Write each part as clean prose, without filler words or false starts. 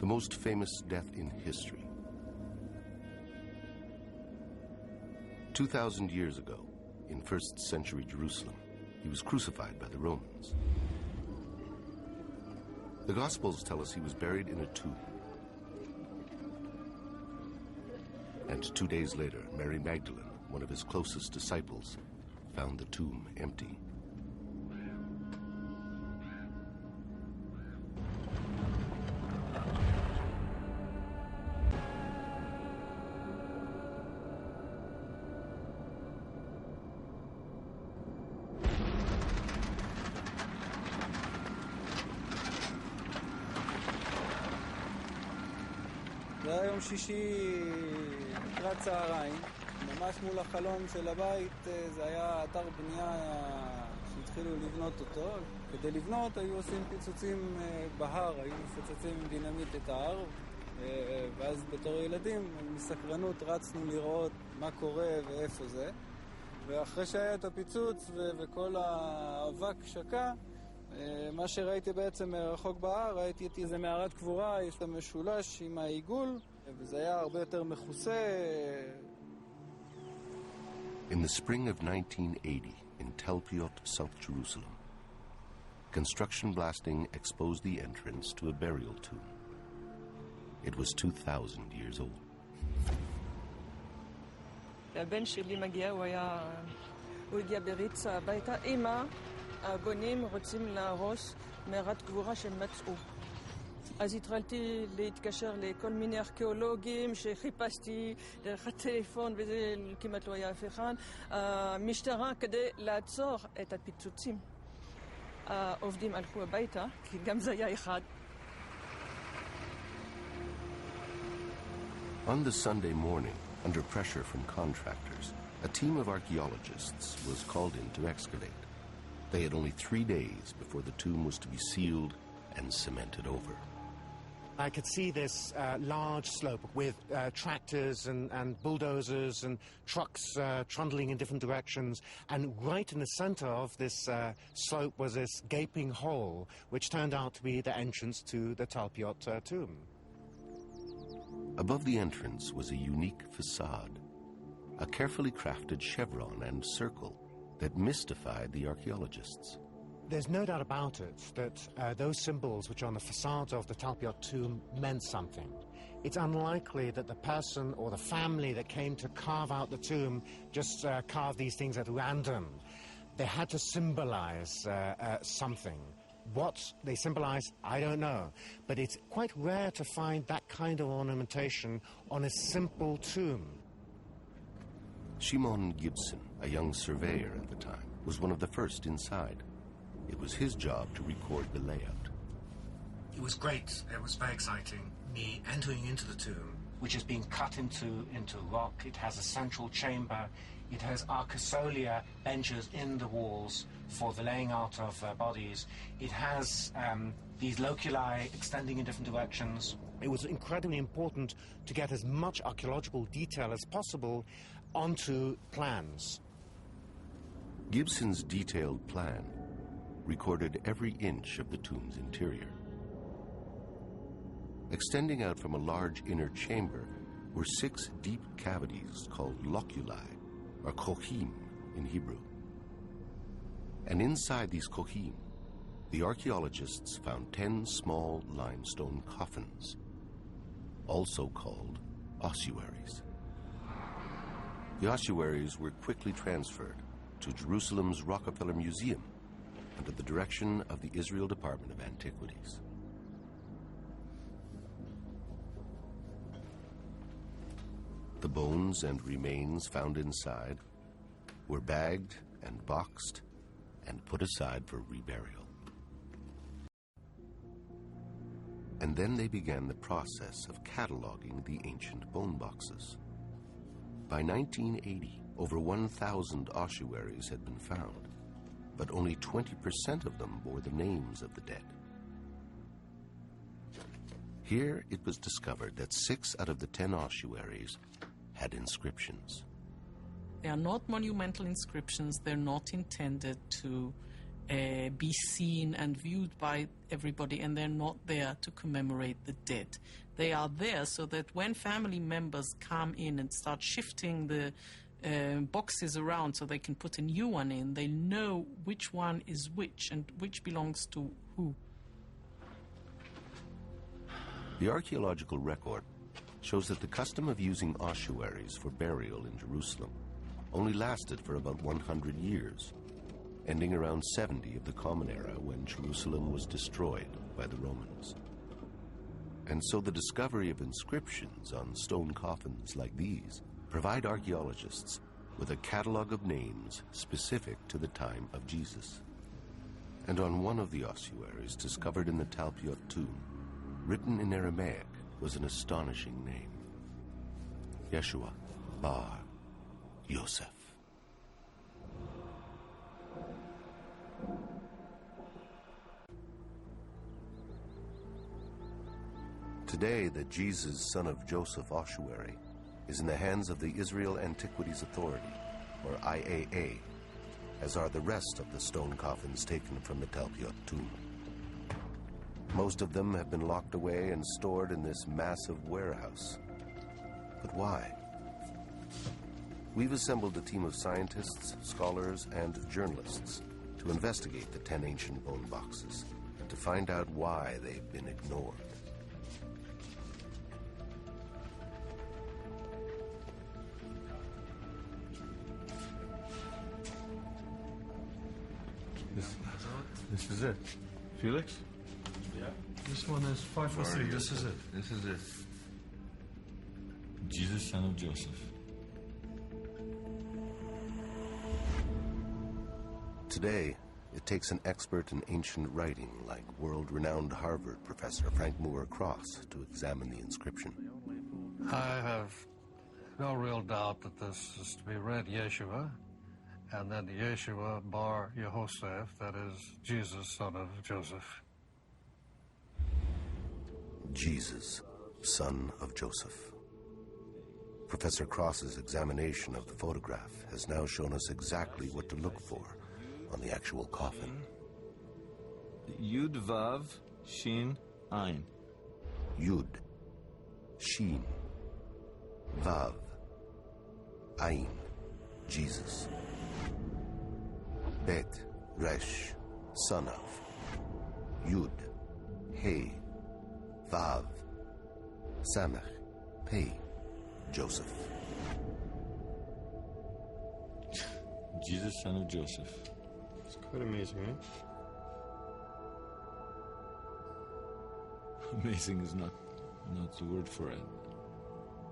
the most famous death in history. 2,000 years ago, in 1st century Jerusalem, he was crucified by the Romans. The Gospels tell us he was buried in a tomb. And 2 days later, Mary Magdalene, one of his closest disciples, found the tomb empty. זה היה יום שישי לקראת צהריים, ממש מול החלון של הבית. זה היה אתר בנייה שהתחילו לבנות אותו. כדי לבנות היו עושים פיצוצים בהר, היו מפוצצים עם דינמיט את ההר, ואז בתור ילדים מסקרנות רצנו לראות מה קורה ואיפה זה. ואחרי שהיה את הפיצוץ וכל האבק שקע, מה שראיתי בעצם מרחוק בהר, ראיתי את איזה מערת קבורה, יש לה משולש עם העיגול, וזה היה הרבה יותר מכוסה. In the spring of 1980, in Tel Piot, South Jerusalem, construction blasting exposed the entrance to a burial tomb. It was 2,000 years old. הבן שלי מגיע, הוא הגיע בריץ הביתה. אמא, הבונים רוצים להרוס מערת קבורה שמצאו. אז התחלתי להתקשר לכל מיני ארכיאולוגים שחיפשתי דרך הטלפון, וזה כמעט לא היה אף אחד. המשטרה כדי לעצור את הפיצוצים. העובדים הלכו הביתה, כי גם זה היה אחד. On the Sunday morning, under pressure from contractors, a team of archaeologists was called in to excavate. They had only 3 days before the tomb was to be sealed and cemented over. I could see this large slope with tractors and bulldozers and trucks trundling in different directions. And right in the center of this slope was this gaping hole, which turned out to be the entrance to the Tel Piot tomb. Above the entrance was a unique facade, a carefully crafted chevron and circle that mystified the archaeologists. There's no doubt about it that those symbols which are on the facades of the Tel Piot tomb meant something. It's unlikely that the person or the family that came to carve out the tomb just carved these things at random. They had to symbolize something. What they symbolize, I don't know. But it's quite rare to find that kind of ornamentation on a simple tomb. Shimon Gibson, a young surveyor at the time, was one of the first inside. It was his job to record the layout. It was great. It was very exciting. Me entering into the tomb, which has been cut into rock. It has a central chamber. It has arcosolia benches in the walls for the laying out of bodies. It has these loculi extending in different directions. It was incredibly important to get as much archaeological detail as possible onto plans. Gibson's detailed plan recorded every inch of the tomb's interior. Extending out from a large inner chamber were 6 deep cavities called loculi, or kohim in Hebrew. And inside these kohim, the archaeologists found 10 small limestone coffins, also called ossuaries. The ossuaries were quickly transferred to Jerusalem's Rockefeller Museum under the direction of the Israel Department of Antiquities. The bones and remains found inside were bagged and boxed and put aside for reburial. And then they began the process of cataloging the ancient bone boxes. By 1980, over 1,000 ossuaries had been found, but only 20% of them bore the names of the dead. Here it was discovered that 6 out of the 10 ossuaries had inscriptions. They are not monumental inscriptions. They're not intended to be seen and viewed by everybody, and they're not there to commemorate the dead. They are there so that when family members come in and start shifting the boxes around so they can put a new one in, they know which one is which and which belongs to who. The archaeological record shows that the custom of using ossuaries for burial in Jerusalem only lasted for about 100 years, ending around 70 of the Common Era when Jerusalem was destroyed by the Romans. And so the discovery of inscriptions on stone coffins like these provide archaeologists with a catalog of names specific to the time of Jesus. And on one of the ossuaries discovered in the Talpiot tomb, written in Aramaic, was an astonishing name: Yeshua bar Yosef. Today, the Jesus son of Joseph ossuary is in the hands of the Israel Antiquities Authority, or IAA, as are the rest of the stone coffins taken from the Talpiot tomb. Most of them have been locked away and stored in this massive warehouse. But why? We've assembled a team of scientists, scholars, and journalists to investigate the 10 ancient bone boxes and to find out why they've been ignored. This is it. Felix? Yeah. This one is 543. This is it. This is it. Jesus, son of Joseph. Today, it takes an expert in ancient writing like world-renowned Harvard professor Frank Moore Cross to examine the inscription. I have no real doubt that this is to be read Yeshua, and then Yeshua bar Yehoseph, that is Jesus, son of Joseph. Jesus, son of Joseph. Professor Cross's examination of the photograph has now shown us exactly what to look for on the actual coffin. Yud Vav Shin Ein. Yud, Shin, Vav, Ein, Jesus. Bet, Resh, son of. Yud, He, Vav, Samech, Pei, Joseph. Jesus, son of Joseph. It's quite amazing, eh? Amazing is not the word for it.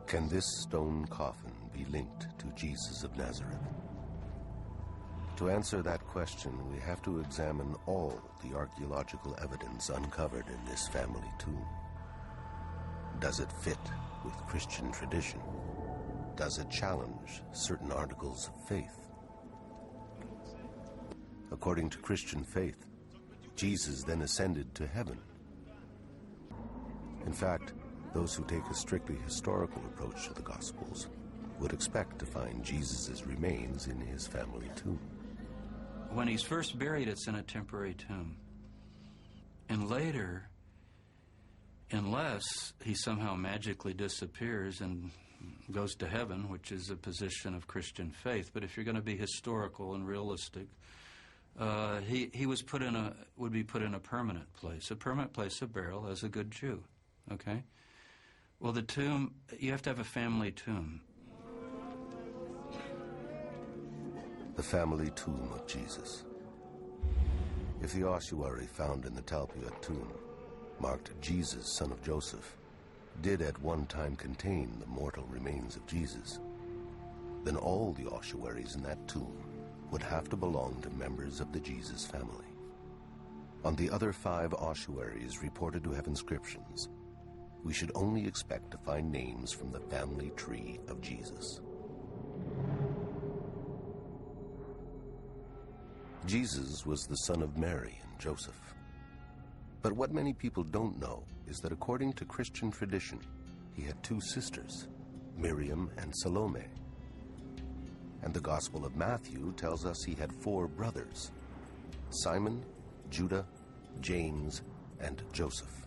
Can this stone coffin be linked to Jesus of Nazareth? To answer that question, we have to examine all the archaeological evidence uncovered in this family tomb. Does it fit with Christian tradition? Does it challenge certain articles of faith? According to Christian faith, Jesus then ascended to heaven. In fact, those who take a strictly historical approach to the Gospels would expect to find Jesus' remains in his family tomb. When he's first buried, it's in a temporary tomb. And later, unless he somehow magically disappears and goes to heaven, which is a position of Christian faith, but if you're going to be historical and realistic, he would be put in a permanent place of burial as a good Jew. Okay? Well, the tomb, you have to have a family tomb. The family tomb of Jesus. If the ossuary found in the Talpiot tomb, marked Jesus, son of Joseph, did at one time contain the mortal remains of Jesus, then all the ossuaries in that tomb would have to belong to members of the Jesus family. On the other 5 ossuaries reported to have inscriptions, we should only expect to find names from the family tree of Jesus. Jesus was the son of Mary and Joseph. But what many people don't know is that according to Christian tradition, he had 2 sisters, Miriam and Salome. And the Gospel of Matthew tells us he had 4 brothers, Simon, Judah, James, and Joseph.